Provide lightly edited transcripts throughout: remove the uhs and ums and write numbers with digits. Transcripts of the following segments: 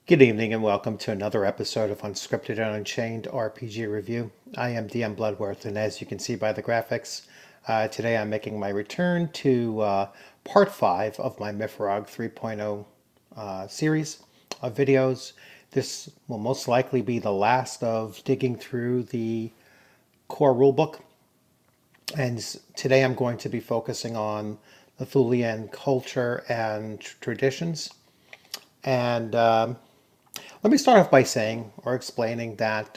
Good evening and welcome to another episode of Unscripted and Unchained RPG Review. I am DM Bloodworth, and as you can see by the graphics, today I'm making my return to part 5 of my MYFAROG 3.0 series of videos. This will most likely be the last of digging through the core rulebook, and today I'm going to be focusing on the Thulean Culture and Traditions. And let me start off by saying or explaining that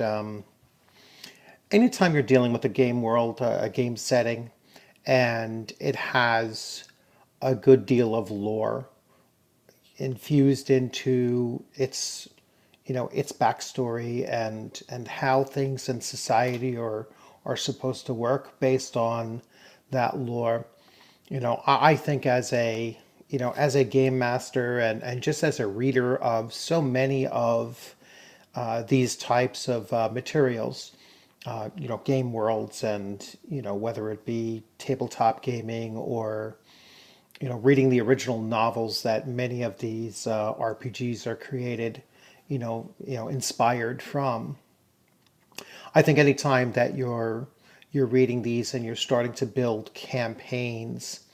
anytime you're dealing with a game world, a game setting, and it has a good deal of lore infused into its backstory and how things in society are supposed to work based on that lore. I think as a game master and just as a reader of so many of these types of materials, game worlds, and whether it be tabletop gaming or reading the original novels that many of these RPGs are created, inspired from. I think anytime that you're reading these and you're starting to build campaigns,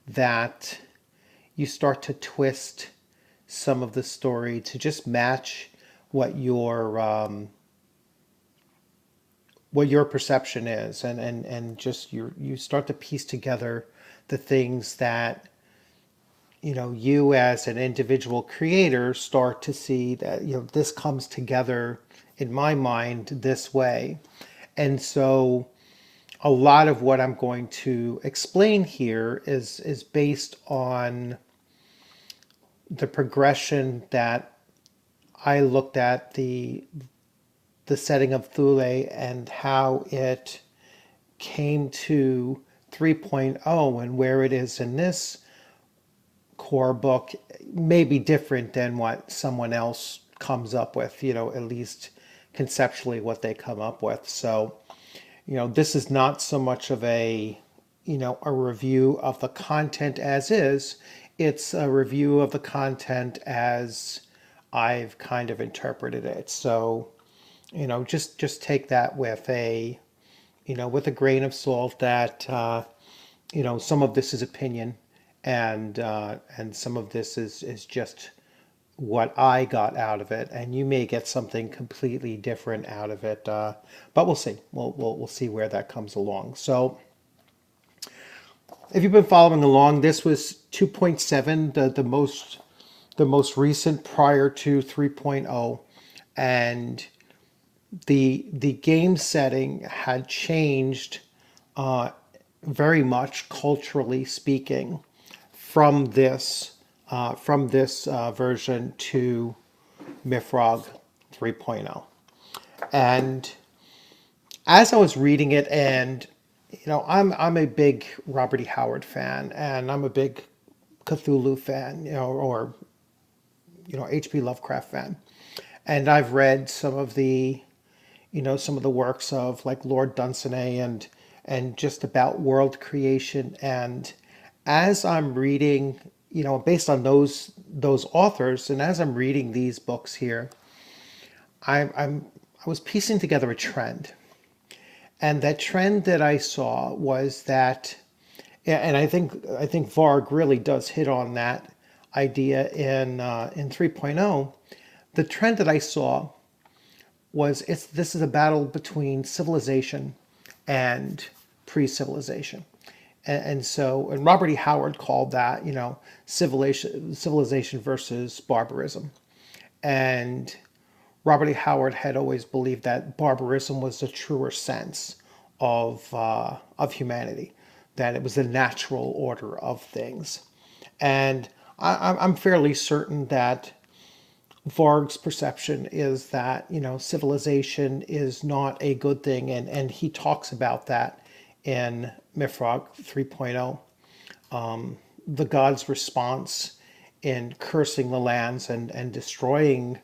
that you start to twist some of the story to just match what your perception is, and just you start to piece together the things that you as an individual creator start to see that this comes together in my mind this way. And so a lot of what I'm going to explain here is based on the progression that I looked at the setting of Thule and how it came to 3.0, and where it is in this core book may be different than what someone else comes up with, at least conceptually what they come up with. So, this is not so much of a review of the content as is. It's a review of the content as I've kind of interpreted it. So, just take that with a grain of salt that, some of this is opinion, and some of this is just what I got out of it, and you may get something completely different out of it. But we'll see. We'll see where that comes along. So, if you've been following along, this was 2.7, the most recent prior to 3.0, and the game setting had changed very much culturally speaking from this version to MYFAROG 3.0. And as I was reading it, and I'm a big Robert E. Howard fan, and I'm a big Cthulhu fan, or H.P. Lovecraft fan, and I've read some of the works of like Lord Dunsany and just about world creation. And as I'm reading, based on those authors, and as I'm reading these books here, I was piecing together a trend. And that trend that I saw was that, and I think Varg really does hit on that idea in 3.0. The trend that I saw was this is a battle between civilization and pre-civilization. And Robert E. Howard called that, civilization versus barbarism. And Robert E. Howard had always believed that barbarism was the truer sense of humanity, that it was the natural order of things. And I'm fairly certain that Varg's perception is that, civilization is not a good thing, and he talks about that in MYFAROG 3.0. The gods' response in cursing the lands and destroying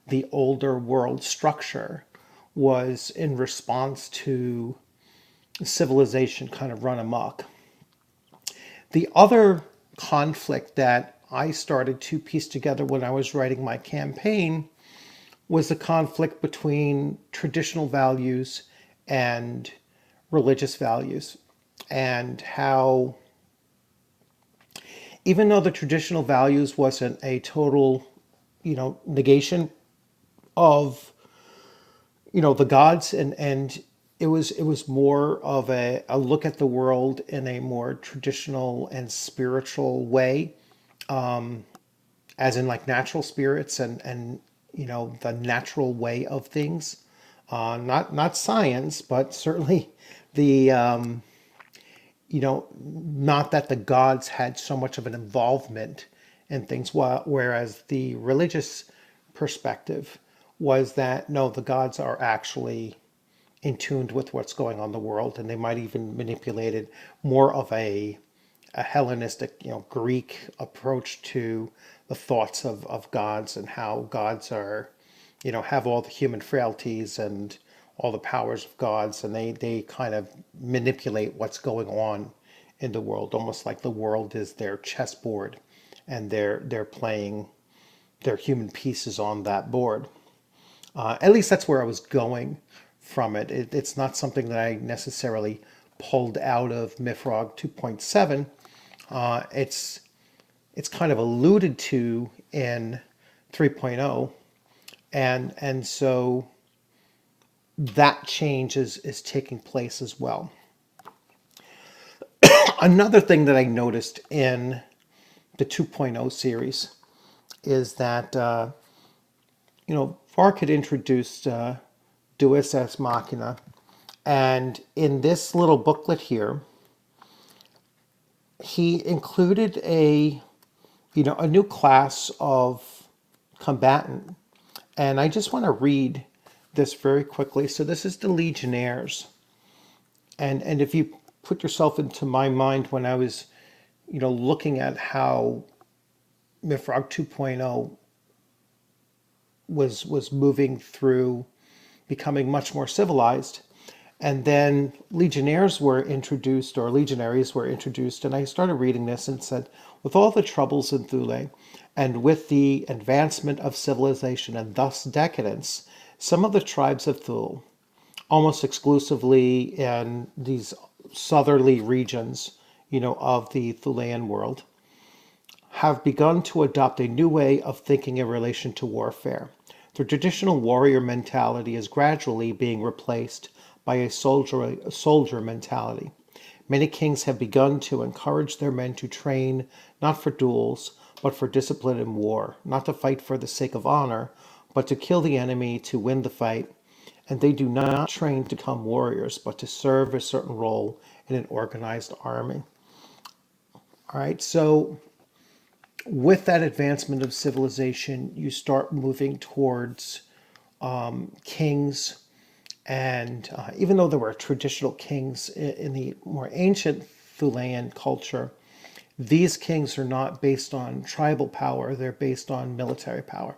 the older world structure was in response to civilization kind of run amok. The other conflict that I started to piece together when I was writing my campaign was the conflict between traditional values and religious values, and how even though the traditional values wasn't a total, negation of, the gods, and it was more of a look at the world in a more traditional and spiritual way, as in like natural spirits and the natural way of things, not science, but certainly the not that the gods had so much of an involvement in things, whereas the religious perspective was that no, the gods are actually in tune with what's going on in the world, and they might even manipulate it more of a Hellenistic, Greek approach to the thoughts of gods, and how gods are, have all the human frailties and all the powers of gods, and they kind of manipulate what's going on in the world, almost like the world is their chessboard, and they're playing their human pieces on that board. At least that's where I was going from it. It's not something that I necessarily pulled out of MYFAROG 2.7. It's kind of alluded to in 3.0, and so that change is taking place as well. Another thing that I noticed in the 2.0 series is that Vark had introduced Deus Ex Machina, and in this little booklet here, he included a new class of combatant, and I just want to read this very quickly. So this is the Legionnaires, and if you put yourself into my mind when I was, looking at how MYFAROG 2.0 was moving through becoming much more civilized. And then Legionnaires were introduced, or Legionaries were introduced, and I started reading this and said, with all the troubles in Thule, and with the advancement of civilization and thus decadence, some of the tribes of Thule, almost exclusively in these southerly regions, of the Thulean world, have begun to adopt a new way of thinking in relation to warfare. The traditional warrior mentality is gradually being replaced by a soldier mentality. Many kings have begun to encourage their men to train not for duels, but for discipline in war, not to fight for the sake of honor, but to kill the enemy to win the fight. And they do not train to become warriors, but to serve a certain role in an organized army. All right, so with that advancement of civilization, you start moving towards kings. And even though there were traditional kings in the more ancient Thulean culture, these kings are not based on tribal power, they're based on military power.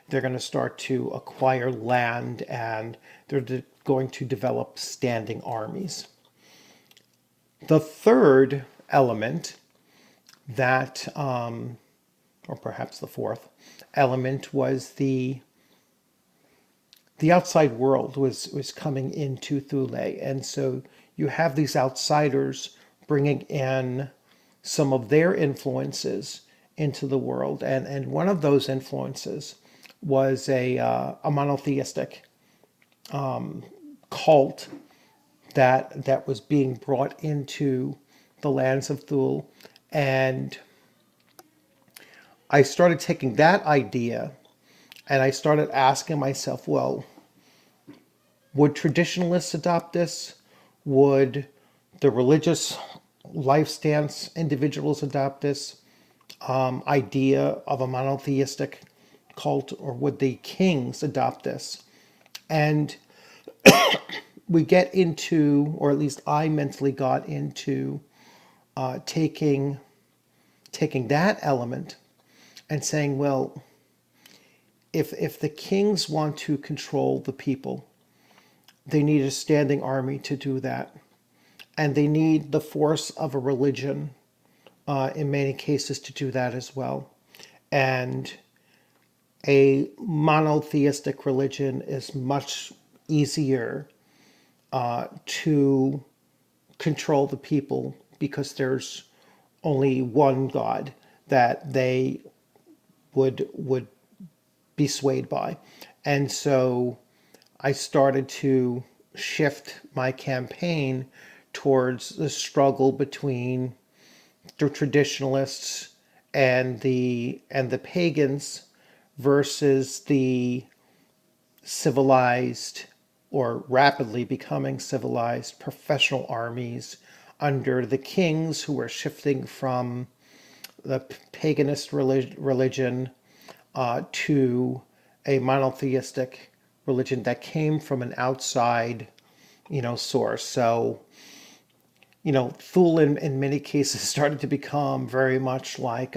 They're going to start to acquire land, and they're going to develop standing armies. The third element that, or perhaps the fourth element, was the outside world was coming into Thule. And so you have these outsiders bringing in some of their influences into the world. And one of those influences was a monotheistic cult that was being brought into the lands of Thule. And I started taking that idea and I started asking myself, well, would traditionalists adopt this? Would the religious life stance individuals adopt this idea of a monotheistic cult, or would the kings adopt this? And we get into, or at least I mentally got into, taking that element and saying, well, if the kings want to control the people, they need a standing army to do that. And they need the force of a religion in many cases to do that as well. And a monotheistic religion is much easier to control the people because there's only one God that they would be swayed by. And so I started to shift my campaign towards the struggle between the traditionalists and the pagans versus the civilized or rapidly becoming civilized professional armies under the kings who were shifting from the paganist religion to a monotheistic religion that came from an outside, source. So, Thule in many cases started to become very much like,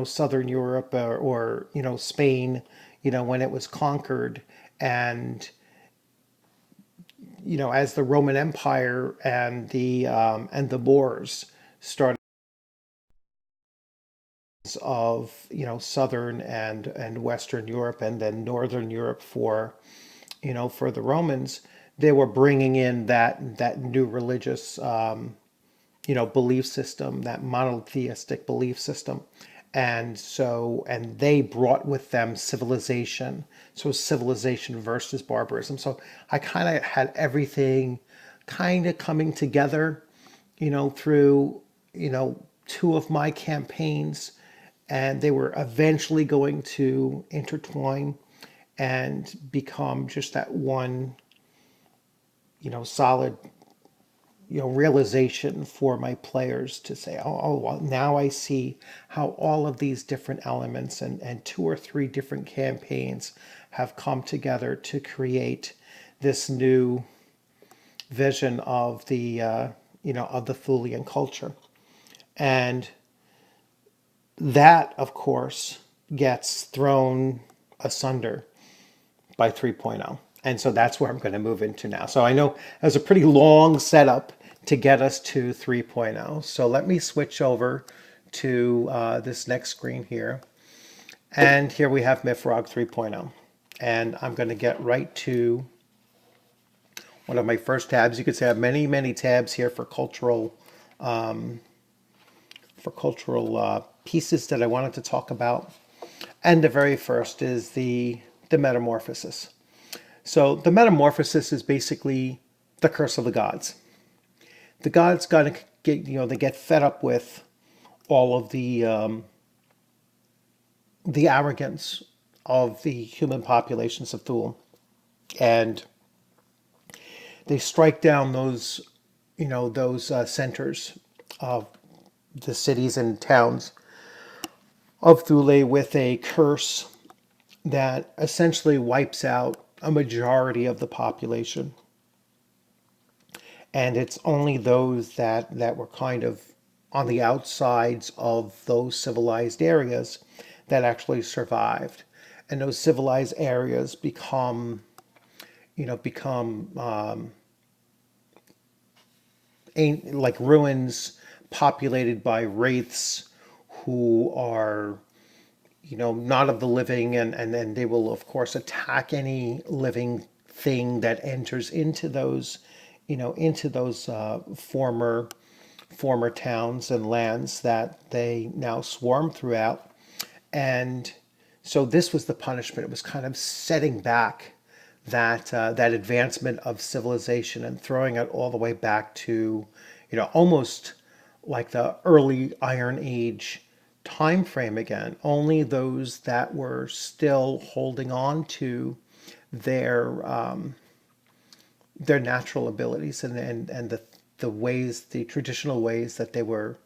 Southern Europe or Spain, when it was conquered. And, as the Roman Empire and the Moors started of, Southern and Western Europe and then Northern Europe for the Romans, they were bringing in that new religious belief system, that monotheistic belief system. And they brought with them civilization. So civilization versus barbarism. So I kind of had everything kind of coming together, through, two of my campaigns, and they were eventually going to intertwine and become just that one, solid, realization for my players to say, oh, well, now I see how all of these different elements and two or three different campaigns have come together to create this new vision of the Thulean culture. And that, of course, gets thrown asunder by 3.0. And so that's where I'm going to move into now. So I know it was a pretty long setup to get us to 3.0. So let me switch over to this next screen here. And here we have MYFAROG 3.0. And I'm going to get right to one of my first tabs. You could say I have many, many tabs here for cultural pieces that I wanted to talk about. And the very first is the Metamorphosis. So the Metamorphosis is basically the curse of the gods. The gods got to get, they get fed up with all of the arrogance of the human populations of Thule, and they strike down those, centers of the cities and towns of Thule with a curse that essentially wipes out a majority of the population. And it's only those that were kind of on the outsides of those civilized areas that actually survived. And those civilized areas become like ruins populated by wraiths who are not of the living, and then they will of course attack any living thing that enters into those former towns and lands that they now swarm throughout. And so this was the punishment. It was kind of setting back that advancement of civilization and throwing it all the way back to almost like the early Iron Age time frame again. Only those that were still holding on to their natural abilities and the ways, the traditional ways that they were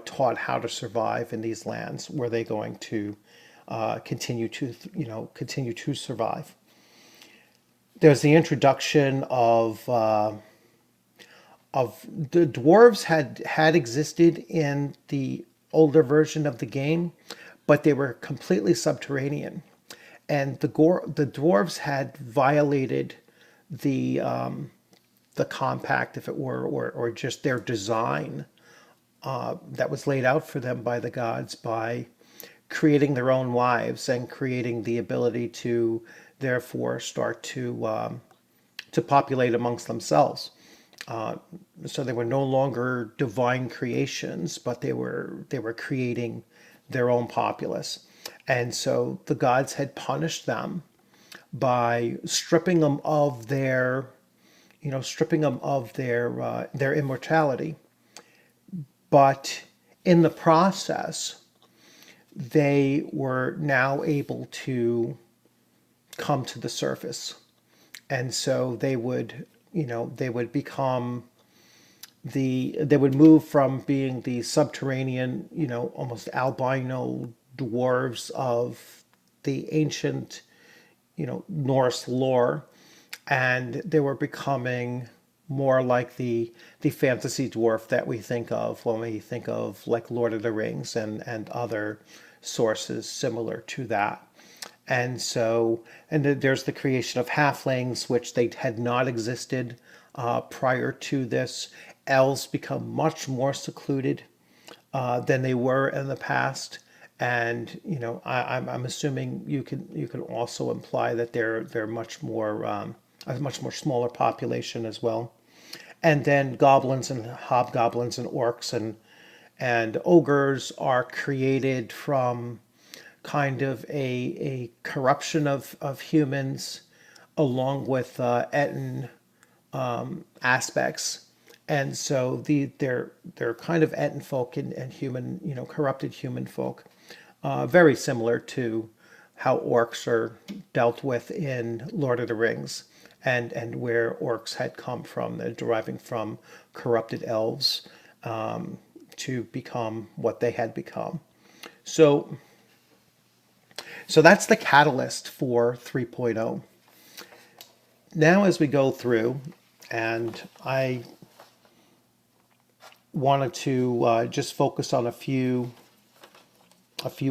taught how to survive in these lands, were they going to continue to survive. There's the introduction of the dwarves had existed in the older version of the game, but they were completely subterranean, and the dwarves had violated the compact, if it were, or just their design that was laid out for them by the gods, by creating their own lives and creating the ability to therefore start to populate amongst themselves. Uh, so they were no longer divine creations, but they were creating their own populace. And so the gods had punished them by stripping them of their immortality. But in the process, they were now able to come to the surface. And so they would become they would move from being the subterranean, almost albino dwarves of the ancient, Norse lore, and they were becoming more like the fantasy dwarf that we think of when we think of like Lord of the Rings and other sources similar to that. And so, and then there's the creation of halflings, which they had not existed prior to this. Elves become much more secluded than they were in the past. And I'm assuming you can also imply that they're much more a much more smaller population as well. And then goblins and hobgoblins and orcs and ogres are created from kind of a corruption of humans along with Eton aspects. And so they're kind of Eton folk and human, corrupted human folk, very similar to how orcs are dealt with in Lord of the Rings, and where orcs had come from, they're deriving from corrupted elves to become what they had become. So so that's the catalyst for 3.0. Now, as we go through, and I wanted to just focus on a few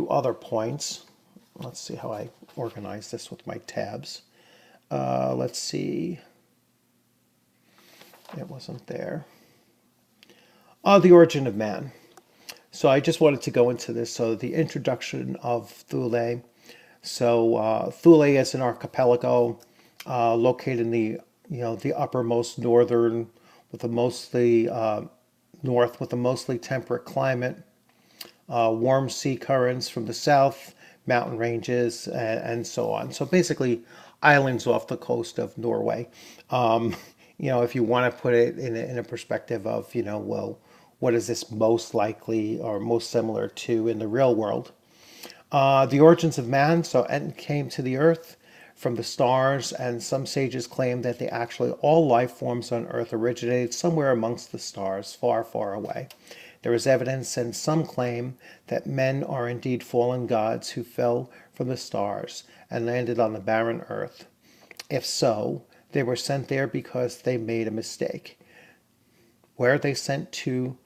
other points. Let's see how I organize this with my tabs. Let's see. It wasn't there. The origin of man. So I just wanted to go into this. So the introduction of Thule. So Thule is an archipelago located in the uppermost northern, with a mostly north with a mostly temperate climate, warm sea currents from the south, mountain ranges, and so on. So basically, islands off the coast of Norway. Um, if you want to put it in a perspective of, well, what is this most likely or most similar to in the real world? The origins of man. So Ent came to the earth from the stars, and some sages claim that all life forms on earth originated somewhere amongst the stars, far, far away. There is evidence, and some claim that men are indeed fallen gods who fell from the stars and landed on the barren earth. If so, they were sent there because they made a mistake. Were they sent to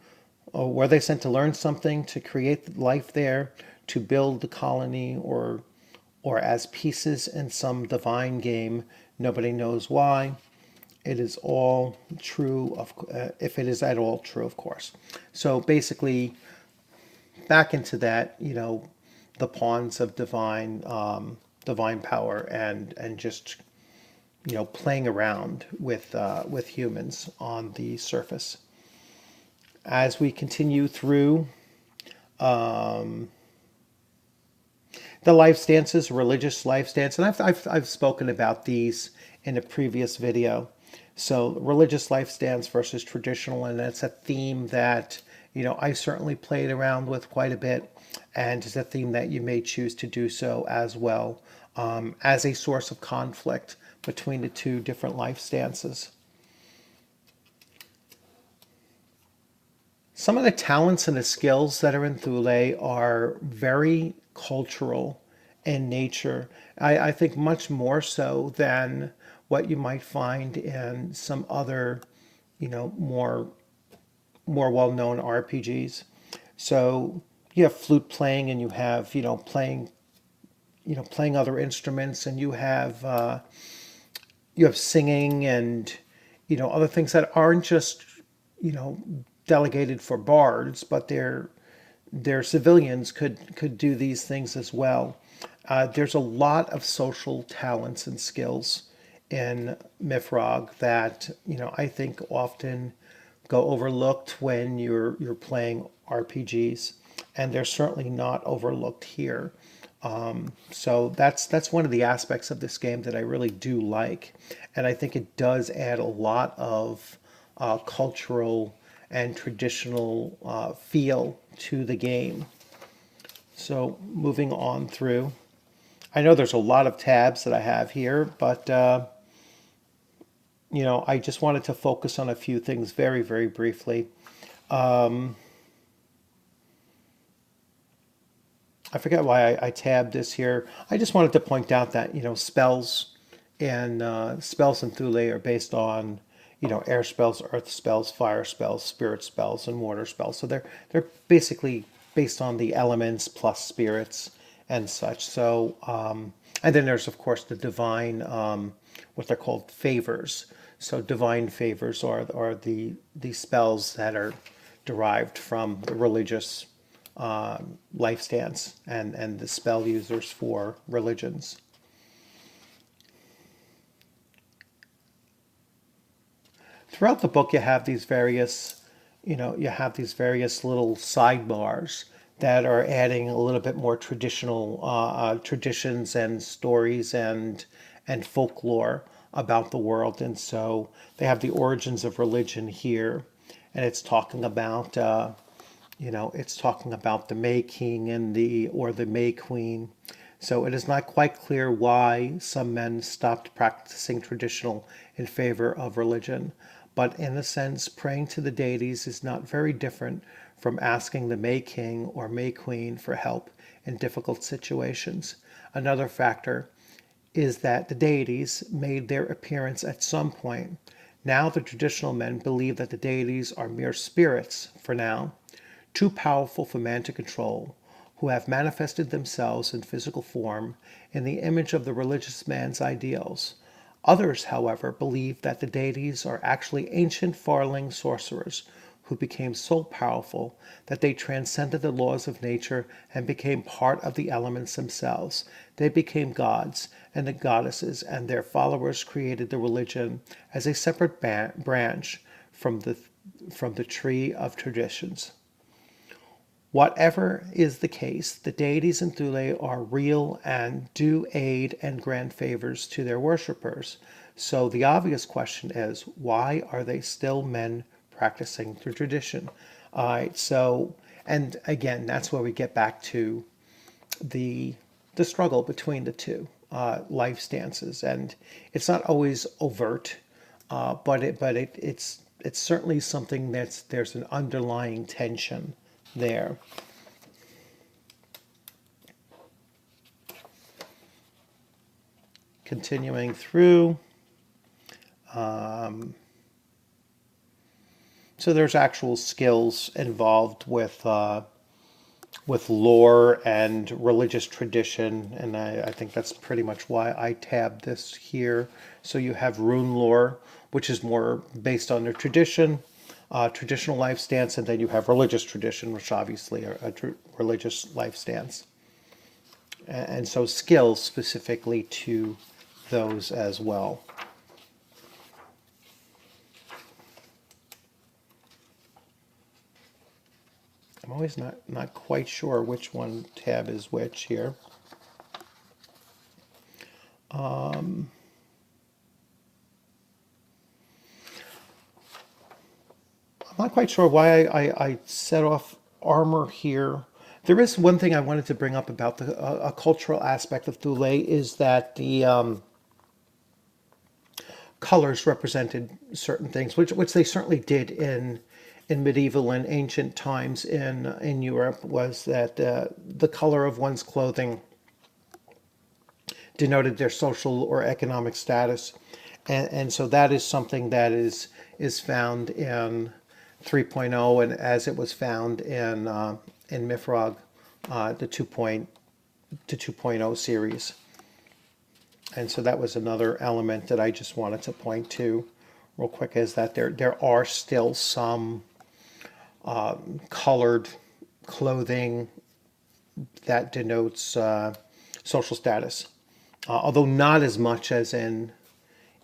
learn something, to create life there, to build the colony, or as pieces in some divine game? Nobody knows why. It is all true, if it is at all true, of course. So basically, back into that, the pawns of divine power, and just playing around with humans on the surface. As we continue through the life stances, religious life stance, and I've spoken about these in a previous video. So religious life stance versus traditional, and that's a theme that I certainly played around with quite a bit, and is a theme that you may choose to do so as well, as a source of conflict between the two different life stances. Some of the talents and the skills that are in Thule are very cultural in nature. I think much more so than what you might find in some other, more well-known RPGs. So you have flute playing, and you have, playing other instruments, and you have singing, and other things that aren't just, delegated for bards, but their civilians could do these things as well. There's a lot of social talents and skills in MYFAROG that I think often go overlooked when you're playing RPGs, and they're certainly not overlooked here. So that's one of the aspects of this game that I really do like, and I think it does add a lot of cultural and traditional feel to the game. So moving on through, I know there's a lot of tabs that I have here, but I just wanted to focus on a few things very, very briefly. I forget why I tabbed this here. I just wanted to point out that spells in Thule are based on air spells, earth spells, fire spells, spirit spells, and water spells. So they're basically based on the elements plus spirits and such. So and then there's of course the divine what they're called favors. So divine favors are the spells that are derived from the religious life stance and the spell users for religions. Throughout the book, you have these various, little sidebars that are adding a little bit more traditional traditions and stories and folklore about the world. And so they have the origins of religion here, and it's talking about it's talking about the May King and the May Queen. So it is not quite clear why some men stopped practicing traditional in favor of religion. But in a sense, praying to the deities is not very different from asking the May King or May Queen for help in difficult situations. Another factor is that the deities made their appearance at some point. Now the traditional men believe that the deities are mere spirits for now, too powerful for man to control, who have manifested themselves in physical form in the image of the religious man's ideals. Others, however, believe that the deities are actually ancient farling sorcerers who became so powerful that they transcended the laws of nature and became part of the elements themselves. They became gods and the goddesses, and their followers created the religion as a separate branch from the tree of traditions. Whatever is the case, the deities in Thule are real and do aid and grant favors to their worshippers. So the obvious question is, why are they still men practicing through tradition? All right, so, and again, that's where we get back to the struggle between the two life stances, and it's not always overt, it's certainly something there's an underlying tension there. Continuing through, so there's actual skills involved with lore and religious tradition, and I think that's pretty much why I tabbed this here. So you have rune lore, which is more based on their tradition, traditional life stance, and then you have religious tradition, which obviously are a religious life stance. And so skills specifically to those as well. I'm always not quite sure which one tab is which here. I'm not quite sure why I set off armor here. There is one thing I wanted to bring up about a cultural aspect of Thule is that the colors represented certain things, which they certainly did in medieval and ancient times in Europe, was that the color of one's clothing denoted their social or economic status, and so that is something that is found in 3.0, and as it was found in MYFAROG, the 2.0 series. And so that was another element that I just wanted to point to real quick, is that there are still some colored clothing that denotes social status, although not as much as in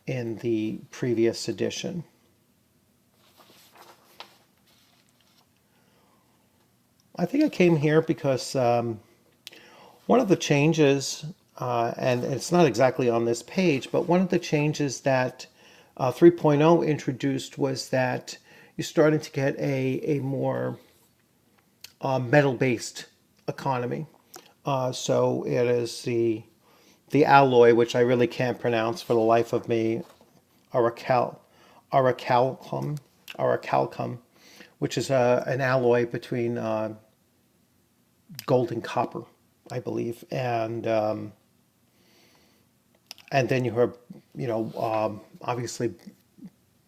the previous edition. I think I came here because one of the changes, and it's not exactly on this page, but one of the changes that 3.0 introduced was that you're starting to get a more metal-based economy. So it is the alloy, which I really can't pronounce for the life of me, orichalcum, orichalcum, which is an alloy between gold and copper, I believe, and then you have, obviously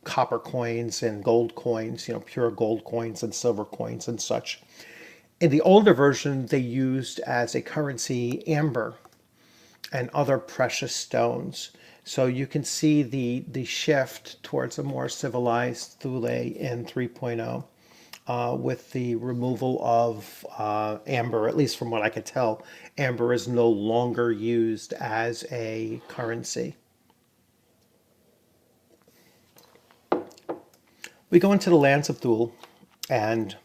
copper coins and gold coins, pure gold coins and silver coins and such. In the older version, they used as a currency amber and other precious stones. So you can see the shift towards a more civilized Thule in 3.0 with the removal of amber. At least from what I could tell, amber is no longer used as a currency. We go into the lands of Thule, and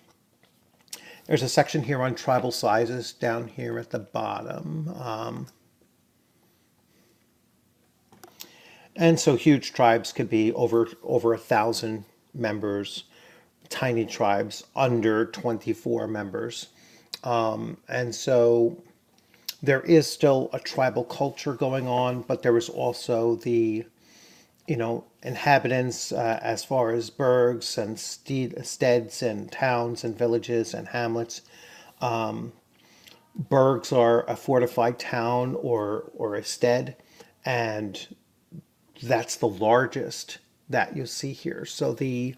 there's a section here on tribal sizes down here at the bottom. And so huge tribes could be over 1,000 members, tiny tribes under 24 members. And so there is still a tribal culture going on, but there is also the, inhabitants as far as burgs and steads and towns and villages and hamlets. Burgs are a fortified town or a stead, and that's the largest that you see here. So the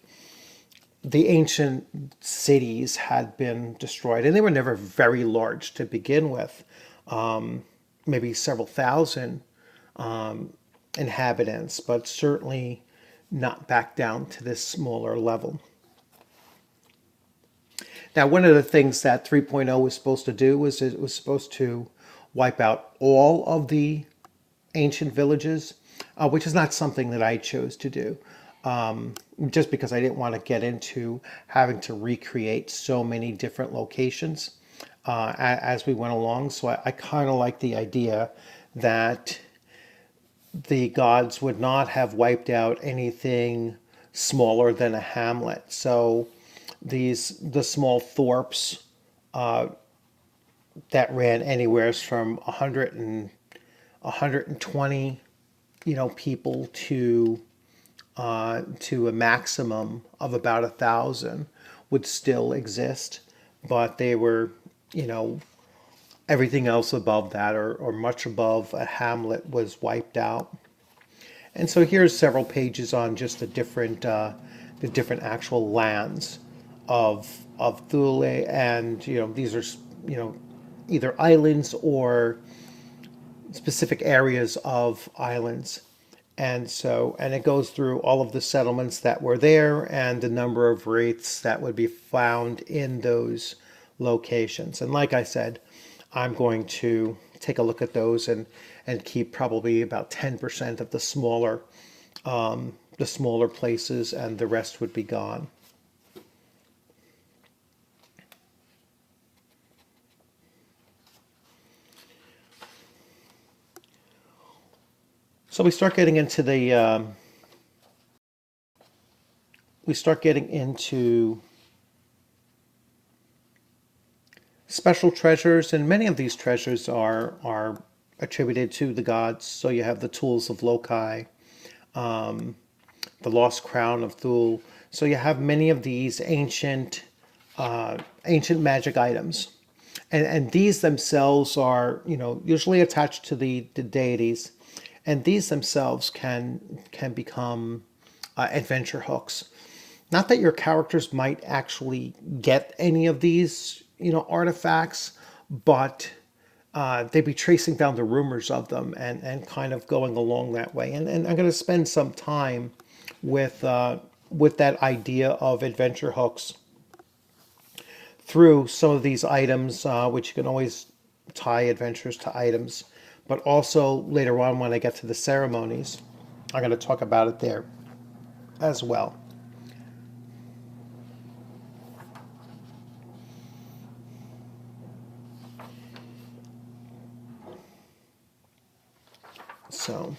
ancient cities had been destroyed, and they were never very large to begin with. Maybe several thousand inhabitants, but certainly not back down to this smaller level. Now, one of the things that 3.0 was supposed to do was it was supposed to wipe out all of the ancient villages, which is not something that I chose to do, just because I didn't want to get into having to recreate so many different locations as we went along. So I kind of like the idea that the gods would not have wiped out anything smaller than a hamlet. So the small thorps that ran anywhere from 120 people to a maximum of about 1,000 would still exist, but they were, everything else above that or much above a hamlet was wiped out. And so here's several pages on just the different actual lands of Thule, and these are either islands or specific areas of islands. And it goes through all of the settlements that were there and the number of wraiths that would be found in those locations. And like I said, I'm going to take a look at those and keep probably about 10% of the smaller places, and the rest would be gone. So we start getting into special treasures, and many of these treasures are attributed to the gods. So you have the tools of Loki, the lost crown of Thule. So you have many of these ancient magic items, and these themselves are usually attached to the deities. And these themselves can become adventure hooks. Not that your characters might actually get any of these, artifacts, but they'd be tracing down the rumors of them and kind of going along that way. And I'm going to spend some time with that idea of adventure hooks through some of these items, which you can always tie adventures to items, but also later on when I get to the ceremonies, I'm going to talk about it there as well. So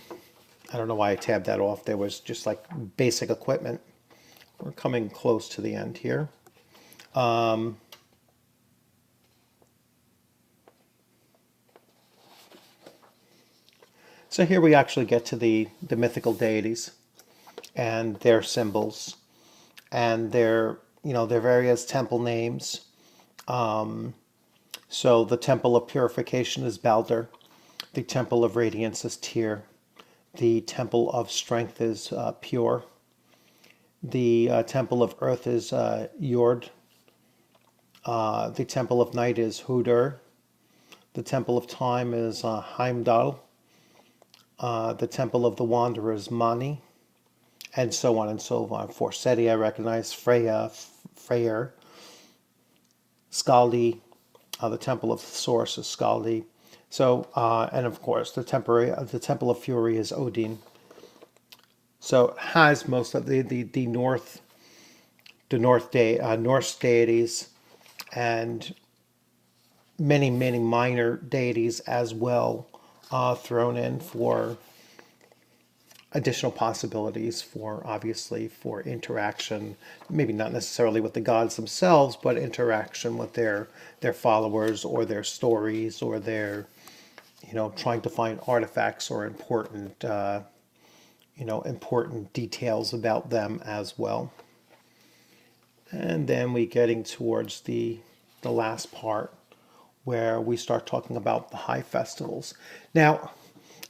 I don't know why I tabbed that off. There was just like basic equipment. We're coming close to the end here. So here we actually get to the mythical deities and their symbols and their various temple names. So the temple of purification is Balder. The temple of radiance is Tyr. The temple of strength is Pure. The temple of earth is Jord. The temple of night is Hudur. The temple of time is Heimdall. The temple of the wanderer is Mani, and so on and so on. For Seti, I recognize Freya, Freyr, Skaldi. The temple of the source is Skaldi. So, and of course, the temple of fury is Odin. So it has most of the Norse deities, and many minor deities as well, thrown in for additional possibilities for, obviously, for interaction, maybe not necessarily with the gods themselves, but interaction with their followers or their stories or their, trying to find artifacts or important important details about them as well. And then we getting towards the last part, where we start talking about the high festivals. Now,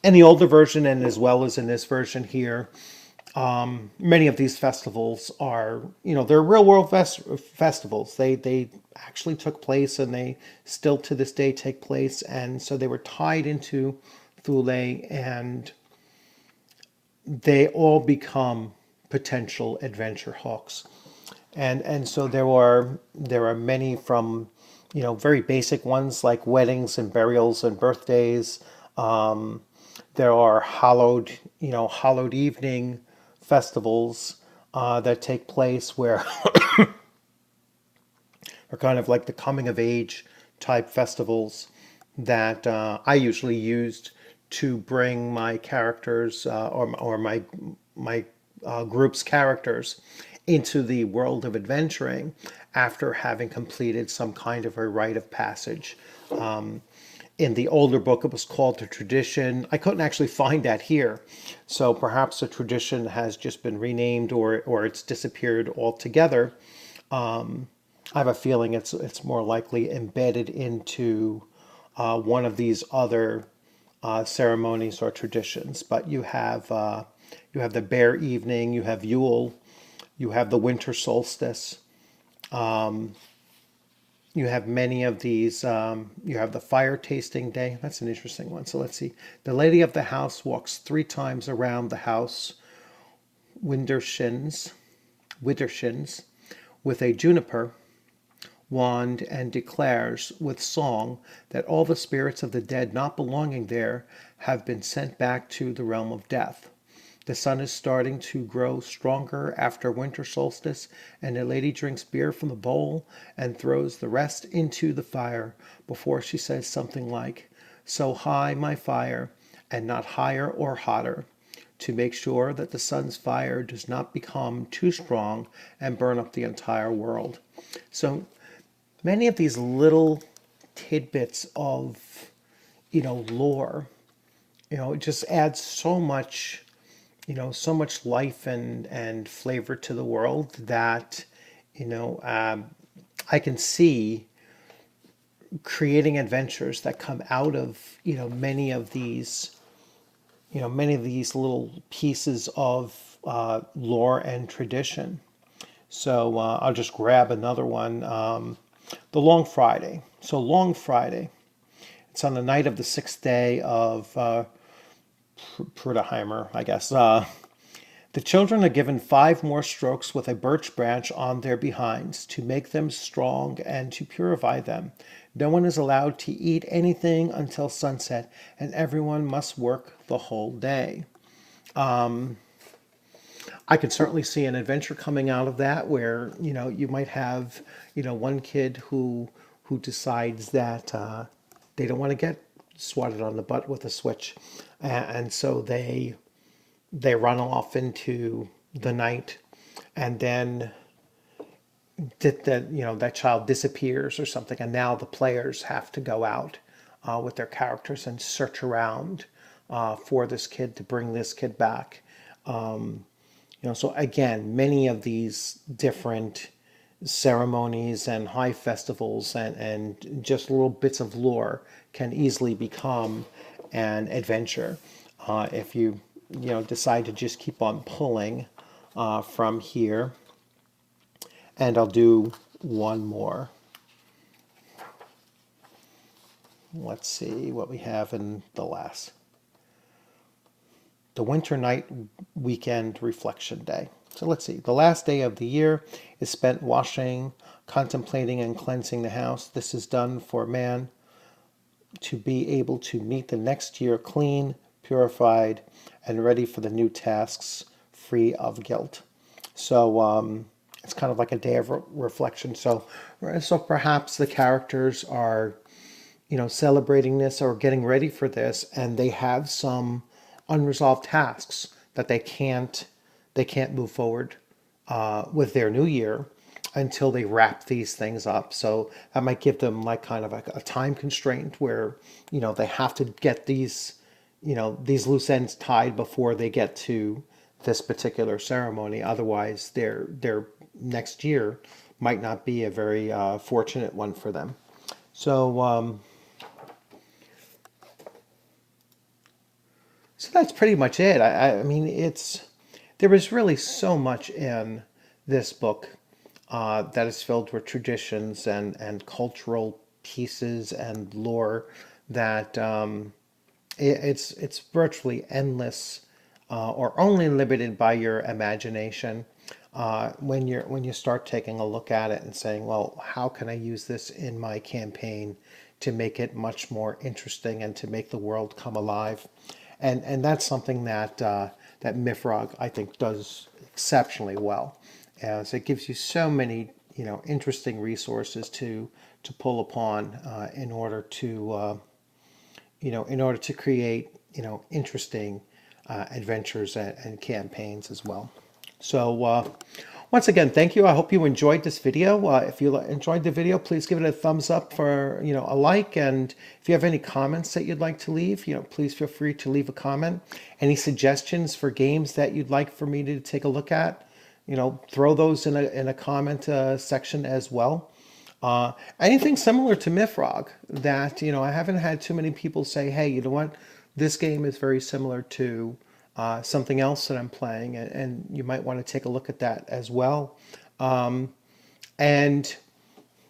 in the older version, and as well as in this version here, many of these festivals are, they're real world festivals. They actually took place, and they still to this day take place. And so they were tied into Thule, and they all become potential adventure hooks. And so there are many from, very basic ones like weddings and burials and birthdays. There are hallowed evening festivals that take place where are kind of like the coming of age type festivals that I usually used to bring my characters or my group's characters into the world of adventuring after having completed some kind of a rite of passage. In the older book, it was called the tradition. I couldn't actually find that here. So perhaps the tradition has just been renamed, or it's disappeared altogether. I have a feeling it's more likely embedded into one of these other ceremonies or traditions. But you have the Bear Evening, you have Yule, you have the winter solstice. You have many of these. You have the fire tasting day. That's an interesting one. So let's see. The lady of the house walks 3 times around the house, Widdershins, with a juniper wand, and declares with song that all the spirits of the dead not belonging there have been sent back to the realm of death. The sun is starting to grow stronger after winter solstice, and the lady drinks beer from the bowl and throws the rest into the fire before she says something like, "So high, my fire, and not higher or hotter," to make sure that the sun's fire does not become too strong and burn up the entire world. So many of these little tidbits of, lore, it just adds so much life and flavor to the world that, I can see creating adventures that come out of, many of these little pieces of lore and tradition. So I'll just grab another one. The Long Friday. So Long Friday, it's on the night of the 6th day of Prudaheimer, I guess. The children are given 5 more strokes with a birch branch on their behinds to make them strong and to purify them. No one is allowed to eat anything until sunset, and everyone must work the whole day. I could certainly see an adventure coming out of that where, you might have, one kid who decides that they don't want to get swatted on the butt with a switch, and so they run off into the night, and then that child disappears or something, and now the players have to go out with their characters and search around for this kid to bring this kid back. So again, many of these different ceremonies and high festivals and just little bits of lore can easily become an adventure if you decide to just keep on pulling from here. And I'll do one more. Let's see what we have in the last. The Winter Night Weekend Reflection Day. So let's see. The last day of the year is spent washing, contemplating, and cleansing the house. This is done for man to be able to meet the next year clean, purified, and ready for the new tasks, free of guilt. So it's kind of like a day of reflection. So perhaps the characters are, celebrating this or getting ready for this, and they have some unresolved tasks that they can't move forward with their new year until they wrap these things up. So that might give them like kind of like a time constraint where they have to get these these loose ends tied before they get to this particular ceremony. Otherwise, their next year might not be a very fortunate one for them. So so that's pretty much it. I mean, there is really so much in this book that is filled with traditions and cultural pieces and lore that it's virtually endless or only limited by your imagination when you start taking a look at it and saying, well, how can I use this in my campaign to make it much more interesting and to make the world come alive? And that's something that that MYFAROG, I think, does exceptionally well, as it gives you so many interesting resources to pull upon in order to create interesting adventures and campaigns as well. So once again, thank you. I hope you enjoyed this video. If you enjoyed the video, please give it a thumbs up for a like. And if you have any comments that you'd like to leave, please feel free to leave a comment. Any suggestions for games that you'd like for me to take a look at, throw those in a comment section as well. Anything similar to MYFAROG that I haven't had too many people say, hey, you know what, this game is very similar to something else that I'm playing, and you might want to take a look at that as well. And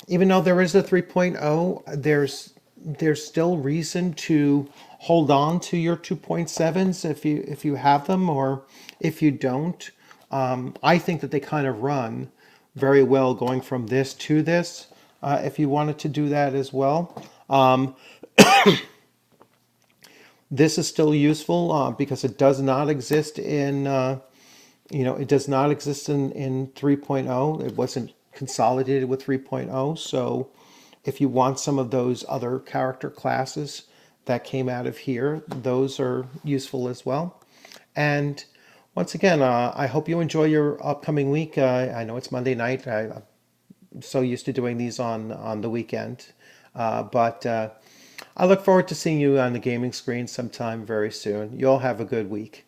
even though there is a 3.0, there's still reason to hold on to your 2.7s if you have them, or if you don't. I think that they kind of run very well going from this to this, if you wanted to do that as well. This is still useful because it does not exist in it does not exist in 3.0. It wasn't consolidated with 3.0. So if you want some of those other character classes that came out of here, those are useful as well. And once again, I hope you enjoy your upcoming week. I know it's Monday night. I'm so used to doing these on the weekend, but I look forward to seeing you on the gaming screen sometime very soon. You all have a good week.